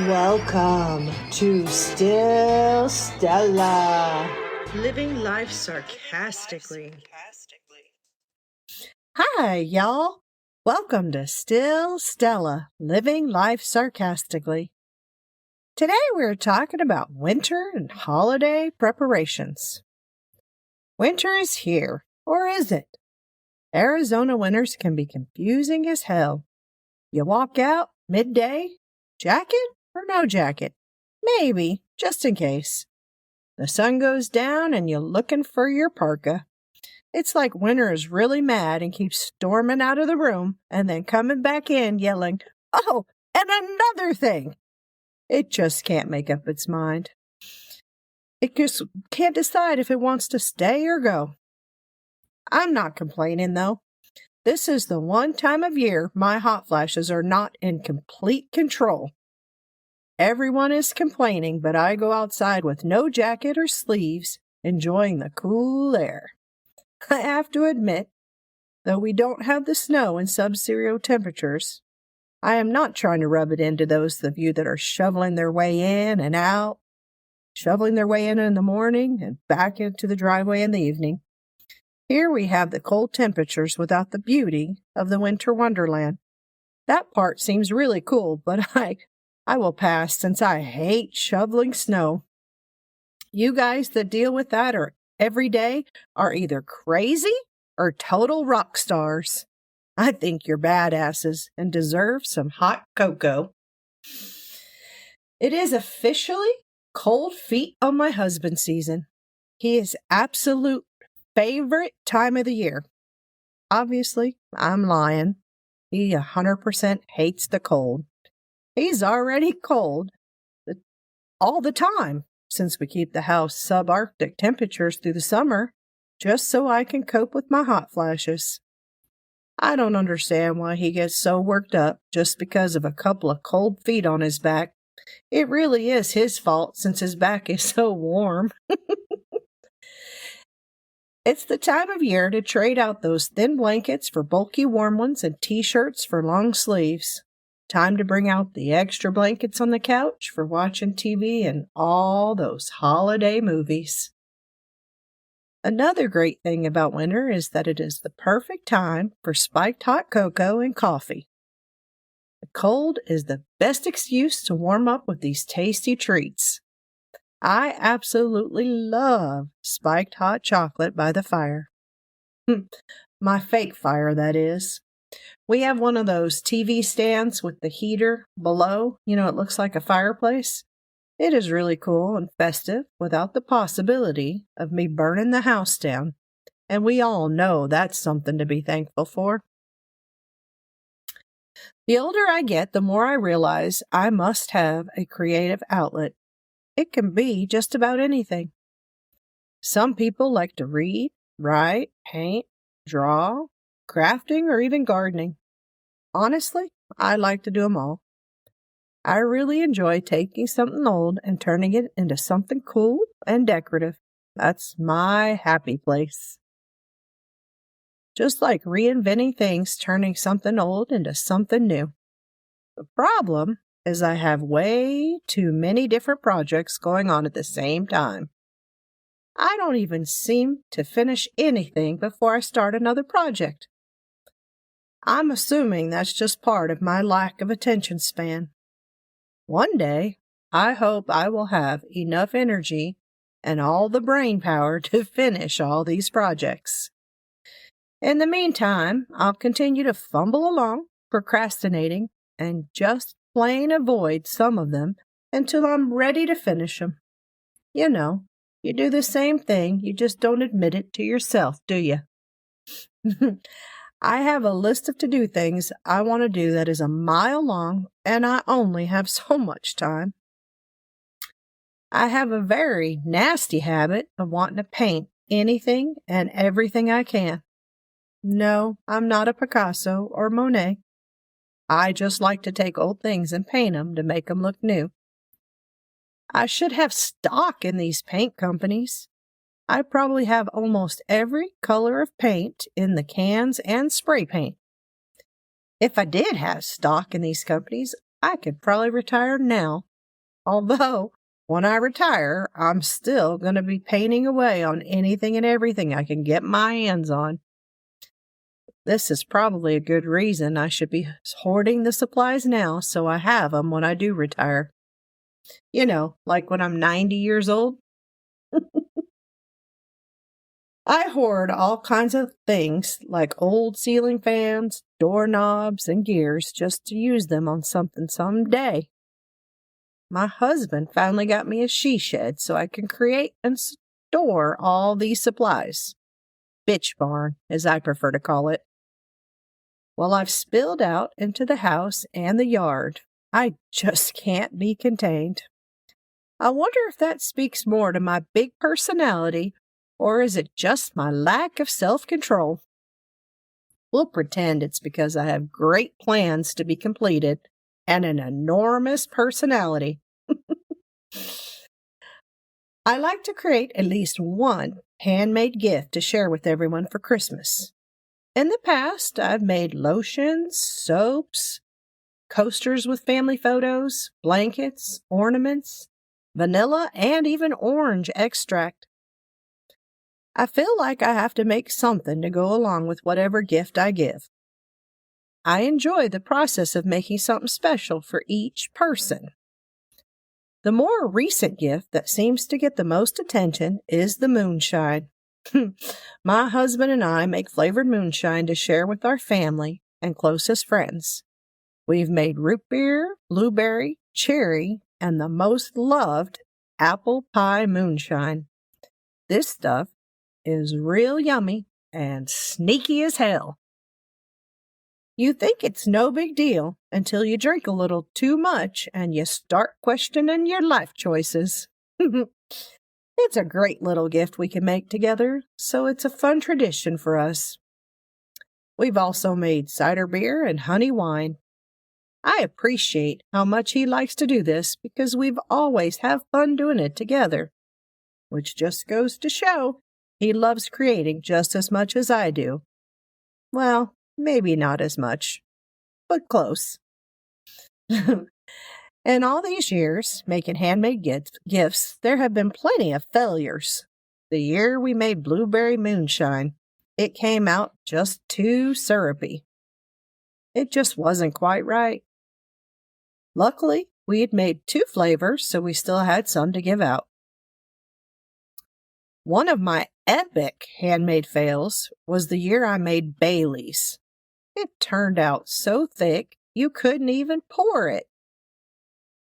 Welcome to Still Stella, living life sarcastically. Hi, y'all. Welcome to Still Stella, living life sarcastically. Today we're talking about winter and holiday preparations. Winter is here, or is it? Arizona winters can be confusing as hell. You walk out midday, jacket or no jacket? Maybe, just in case. The sun goes down and you're looking for your parka. It's like winter is really mad and keeps storming out of the room and then coming back in yelling, "Oh, and another thing!" It just can't make up its mind. It just can't decide if it wants to stay or go. I'm not complaining, though. This is the one time of year my hot flashes are not in complete control. Everyone is complaining, but I go outside with no jacket or sleeves, enjoying the cool air. I have to admit, though we don't have the snow and sub-zero temperatures, I am not trying to rub it into those of you that are shoveling their way in and out, shoveling their way in the morning and back into the driveway in the evening. Here we have the cold temperatures without the beauty of the winter wonderland. That part seems really cool, but I will pass since I hate shoveling snow. You guys that deal with that every day are either crazy or total rock stars. I think you're badasses and deserve some hot cocoa. It is officially cold feet on my husband season. He is absolute favorite time of the year. Obviously, I'm lying. He 100% hates the cold. He's already cold all the time since we keep the house subarctic temperatures through the summer just so I can cope with my hot flashes. I don't understand why he gets so worked up just because of a couple of cold feet on his back. It really is his fault since his back is so warm. It's the time of year to trade out those thin blankets for bulky warm ones and t-shirts for long sleeves. Time to bring out the extra blankets on the couch for watching TV and all those holiday movies. Another great thing about winter is that it is the perfect time for spiked hot cocoa and coffee. The cold is the best excuse to warm up with these tasty treats. I absolutely love spiked hot chocolate by the fire. My fake fire, that is. We have one of those TV stands with the heater below. It looks like a fireplace. It is really cool and festive without the possibility of me burning the house down. And we all know that's something to be thankful for. The older I get, the more I realize I must have a creative outlet. It can be just about anything. Some people like to read, write, paint, draw, crafting, or even gardening. Honestly, I like to do them all. I really enjoy taking something old and turning it into something cool and decorative. That's my happy place. Just like reinventing things, turning something old into something new. The problem is I have way too many different projects going on at the same time. I don't even seem to finish anything before I start another project. I'm assuming that's just part of my lack of attention span. One day, I hope I will have enough energy and all the brain power to finish all these projects. In the meantime, I'll continue to fumble along, procrastinating, and just plain avoid some of them until I'm ready to finish them. You do the same thing, you just don't admit it to yourself, do you? I have a list of to-do things I want to do that is a mile long, and I only have so much time. I have a very nasty habit of wanting to paint anything and everything I can. No, I'm not a Picasso or Monet. I just like to take old things and paint them to make them look new. I should have stock in these paint companies. I probably have almost every color of paint in the cans and spray paint. If I did have stock in these companies, I could probably retire now Although, when I retire, I'm still going to be painting away on anything and everything I can get my hands on. This is probably a good reason I should be hoarding the supplies now so I have them when I do retire. You know, like when I'm 90 years old. I hoard all kinds of things like old ceiling fans, doorknobs, and gears just to use them on something someday. My husband finally got me a she shed so I can create and store all these supplies. Bitch barn, as I prefer to call it. Well, I've spilled out into the house and the yard. I just can't be contained. I wonder if that speaks more to my big personality, or is it just my lack of self-control? We'll pretend it's because I have great plans to be completed and an enormous personality. I like to create at least one handmade gift to share with everyone for Christmas. In the past, I've made lotions, soaps, coasters with family photos, blankets, ornaments, vanilla, and even orange extract. I feel like I have to make something to go along with whatever gift I give. I enjoy the process of making something special for each person. The more recent gift that seems to get the most attention is the moonshine. My husband and I make flavored moonshine to share with our family and closest friends. We've made root beer, blueberry, cherry, and the most loved apple pie moonshine. This stuff is real yummy and sneaky as hell. You think it's no big deal until you drink a little too much and you start questioning your life choices. It's a great little gift we can make together, so it's a fun tradition for us. We've also made cider beer and honey wine. I appreciate how much he likes to do this because we've always have fun doing it together, which just goes to show he loves creating just as much as I do. Well, maybe not as much, but close. In all these years making handmade gifts, there have been plenty of failures. The year we made blueberry moonshine, it came out just too syrupy. It just wasn't quite right. Luckily, we had made 2 flavors, so we still had some to give out. One of my epic handmade fails was the year I made Bailey's. It turned out so thick you couldn't even pour it.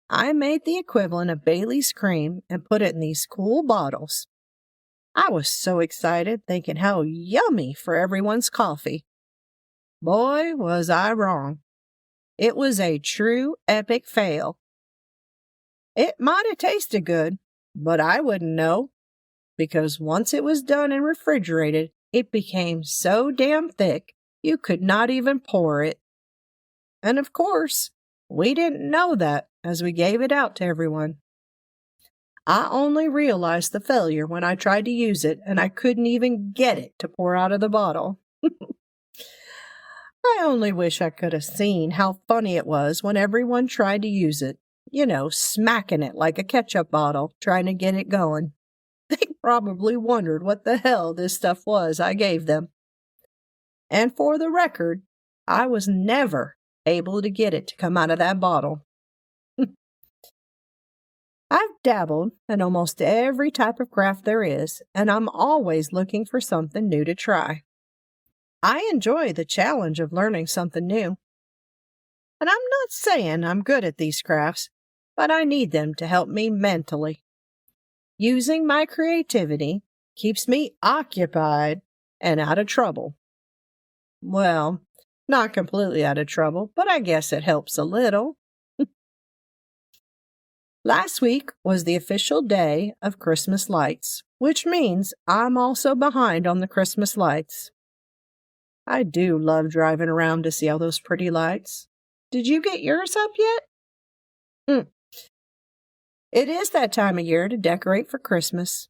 I made the equivalent of Bailey's cream and put it in these cool bottles. I was so excited, thinking how yummy for everyone's coffee. Boy, was I wrong. It was a true epic fail. It might have tasted good, but I wouldn't know, because once it was done and refrigerated, it became so damn thick you could not even pour it. And of course, we didn't know that as we gave it out to everyone. I only realized the failure when I tried to use it and I couldn't even get it to pour out of the bottle. I only wish I could have seen how funny it was when everyone tried to use it. You know, smacking it like a ketchup bottle, trying to get it going. They probably wondered what the hell this stuff was I gave them. And for the record, I was never able to get it to come out of that bottle. I've dabbled in almost every type of craft there is, and I'm always looking for something new to try. I enjoy the challenge of learning something new. And I'm not saying I'm good at these crafts, but I need them to help me mentally. Using my creativity keeps me occupied and out of trouble. Well, not completely out of trouble, but I guess it helps a little. Last week was the official day of Christmas lights, which means I'm also behind on the Christmas lights. I do love driving around to see all those pretty lights. Did you get yours up yet? It is that time of year to decorate for Christmas.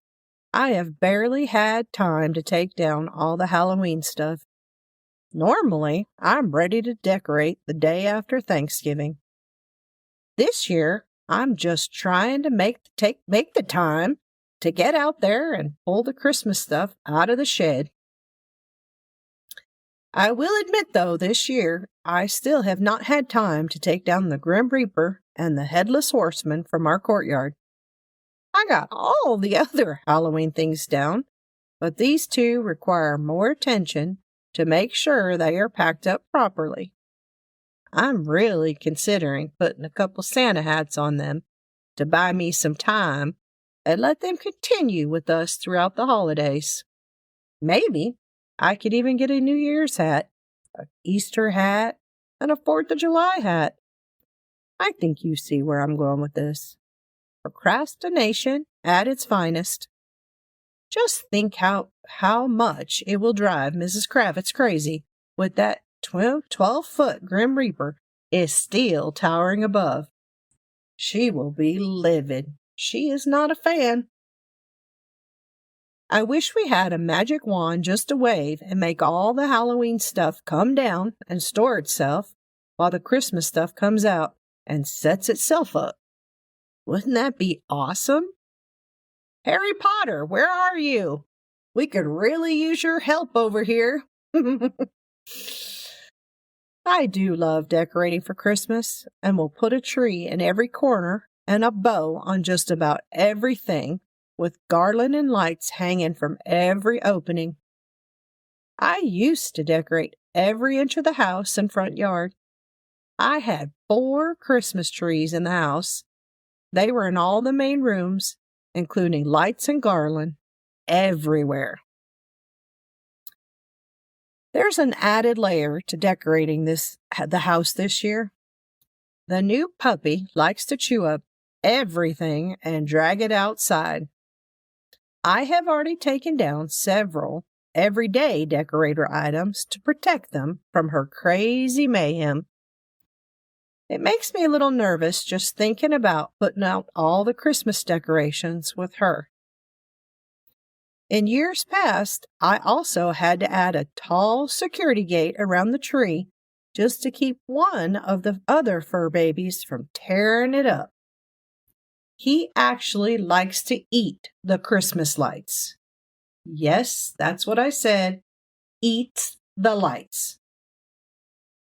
I have barely had time to take down all the Halloween stuff. Normally, I'm ready to decorate the day after Thanksgiving. This year, I'm just trying to make the time to get out there and pull the Christmas stuff out of the shed. I will admit, though, this year I still have not had time to take down the Grim Reaper and the Headless Horseman from our courtyard. I got all the other Halloween things down, but these two require more attention to make sure they are packed up properly. I'm really considering putting a couple Santa hats on them to buy me some time and let them continue with us throughout the holidays. Maybe I could even get a New Year's hat, an Easter hat, and a 4th of July hat. I think you see where I'm going with this. Procrastination at its finest. Just think how much it will drive Mrs. Kravitz crazy with that 12-foot Grim Reaper is still towering above. She will be livid. She is not a fan. I wish we had a magic wand just to wave and make all the Halloween stuff come down and store itself while the Christmas stuff comes out and sets itself up. Wouldn't that be awesome? Harry Potter, where are you? We could really use your help over here. I do love decorating for Christmas, and will put a tree in every corner and a bow on just about everything, with garland and lights hanging from every opening. I used to decorate every inch of the house and front yard. I had 4 Christmas trees in the house. They were in all the main rooms, including lights and garland everywhere. There's an added layer to decorating the house this year. The new puppy likes to chew up everything and drag it outside. I have already taken down several everyday decorator items to protect them from her crazy mayhem. It makes me a little nervous just thinking about putting out all the Christmas decorations with her. In years past, I also had to add a tall security gate around the tree just to keep one of the other fur babies from tearing it up. He actually likes to eat the Christmas lights. Yes, that's what I said. Eat the lights.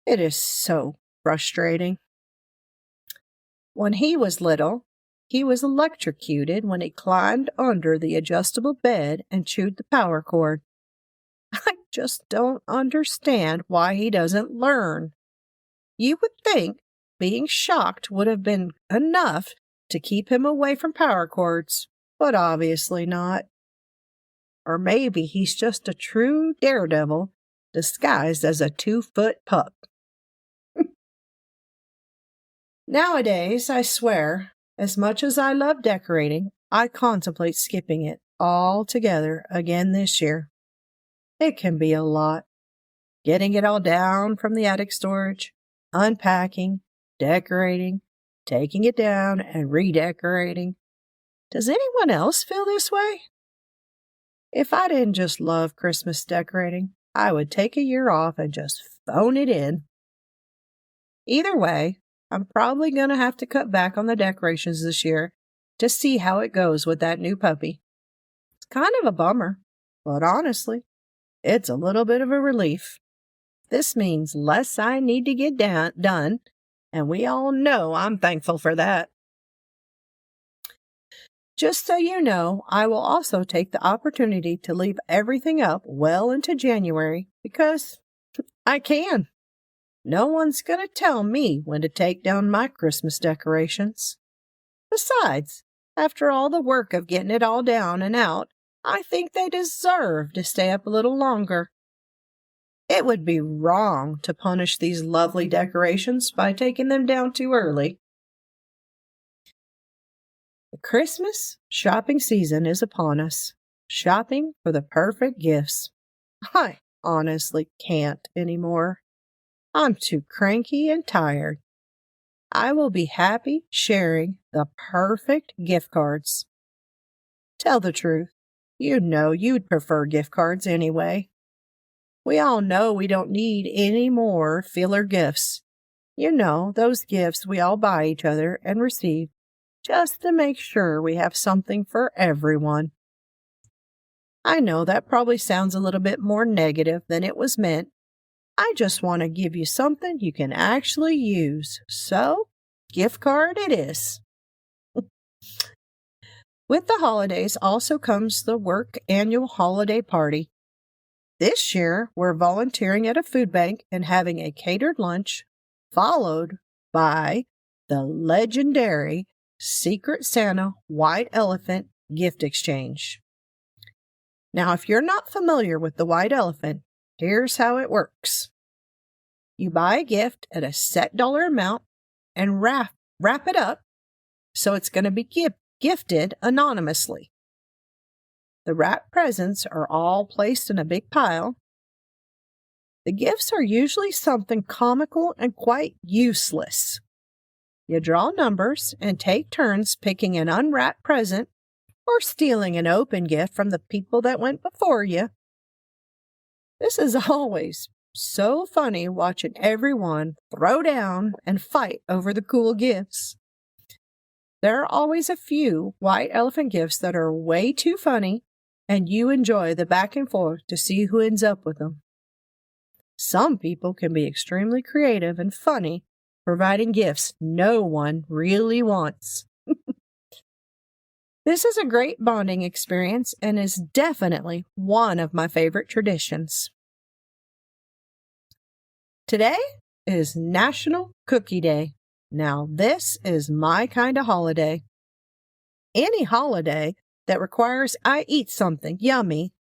It is so frustrating. When he was little, he was electrocuted when he climbed under the adjustable bed and chewed the power cord. I just don't understand why he doesn't learn. You would think being shocked would have been enough to keep him away from power cords, but obviously not. Or maybe he's just a true daredevil disguised as a 2-foot pup. Nowadays, I swear, as much as I love decorating, I contemplate skipping it altogether again this year. It can be a lot. Getting it all down from the attic storage, unpacking, decorating, taking it down, and redecorating. Does anyone else feel this way? If I didn't just love Christmas decorating, I would take a year off and just phone it in. Either way, I'm probably going to have to cut back on the decorations this year to see how it goes with that new puppy. It's kind of a bummer, but honestly, it's a little bit of a relief. This means less I need to get done, and we all know I'm thankful for that. Just so you know, I will also take the opportunity to leave everything up well into January because I can. No one's going to tell me when to take down my Christmas decorations. Besides, after all the work of getting it all down and out, I think they deserve to stay up a little longer. It would be wrong to punish these lovely decorations by taking them down too early. The Christmas shopping season is upon us. Shopping for the perfect gifts. I honestly can't anymore. I'm too cranky and tired. I will be happy sharing the perfect gift cards. Tell the truth. You know you'd prefer gift cards anyway. We all know we don't need any more filler gifts. You know, those gifts we all buy each other and receive just to make sure we have something for everyone. I know that probably sounds a little bit more negative than it was meant. I just want to give you something you can actually use. So, gift card it is. With the holidays also comes the work annual holiday party. This year, we're volunteering at a food bank and having a catered lunch, followed by the legendary Secret Santa White Elephant gift exchange. Now, if you're not familiar with the White Elephant, here's how it works. You buy a gift at a set dollar amount and wrap it up so it's going to be gifted anonymously. The wrapped presents are all placed in a big pile. The gifts are usually something comical and quite useless. You draw numbers and take turns picking an unwrapped present or stealing an open gift from the people that went before you. This is always so funny watching everyone throw down and fight over the cool gifts. There are always a few white elephant gifts that are way too funny, and you enjoy the back and forth to see who ends up with them. Some people can be extremely creative and funny, providing gifts no one really wants. This is a great bonding experience and is definitely one of my favorite traditions. Today is National Cookie Day. Now, this is my kind of holiday. Any holiday that requires I eat something yummy,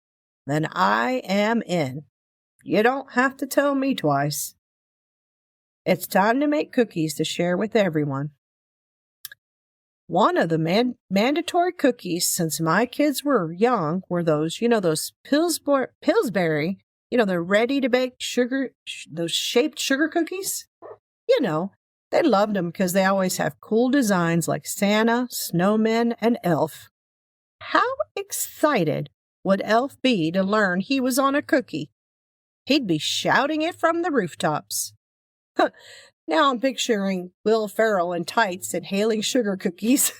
then I am in. You don't have to tell me twice. It's time to make cookies to share with everyone. One of the mandatory cookies since my kids were young were those Pillsbury, the ready-to-bake sugar, those shaped sugar cookies. They loved them because they always have cool designs like Santa, snowmen, and Elf. How excited would Elf be to learn he was on a cookie? He'd be shouting it from the rooftops. Now I'm picturing Will Ferrell in tights inhaling sugar cookies.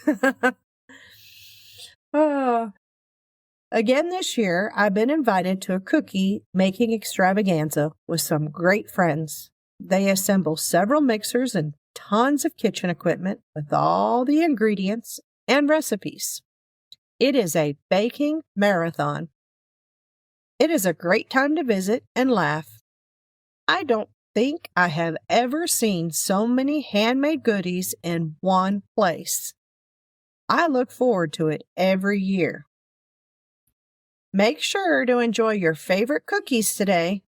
Again this year, I've been invited to a cookie-making extravaganza with some great friends. They assemble several mixers and tons of kitchen equipment with all the ingredients and recipes. It is a baking marathon. It is a great time to visit and laugh. I don't think I have ever seen so many handmade goodies in one place. I look forward to it every year. Make sure to enjoy your favorite cookies today.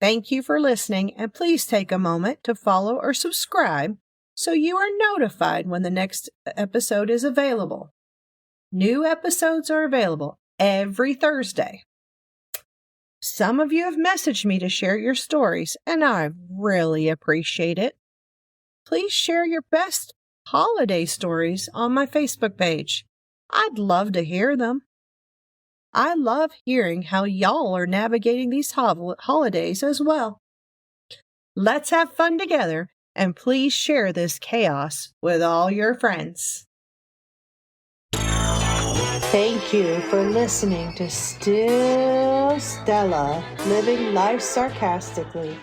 Thank you for listening, and please take a moment to follow or subscribe so you are notified when the next episode is available. New episodes are available every Thursday. Some of you have messaged me to share your stories, and I really appreciate it. Please share your best holiday stories on my Facebook page. I'd love to hear them. I love hearing how y'all are navigating these holidays as well. Let's have fun together, and please share this chaos with all your friends. Thank you for listening to Still Stella, Living Life Sarcastically.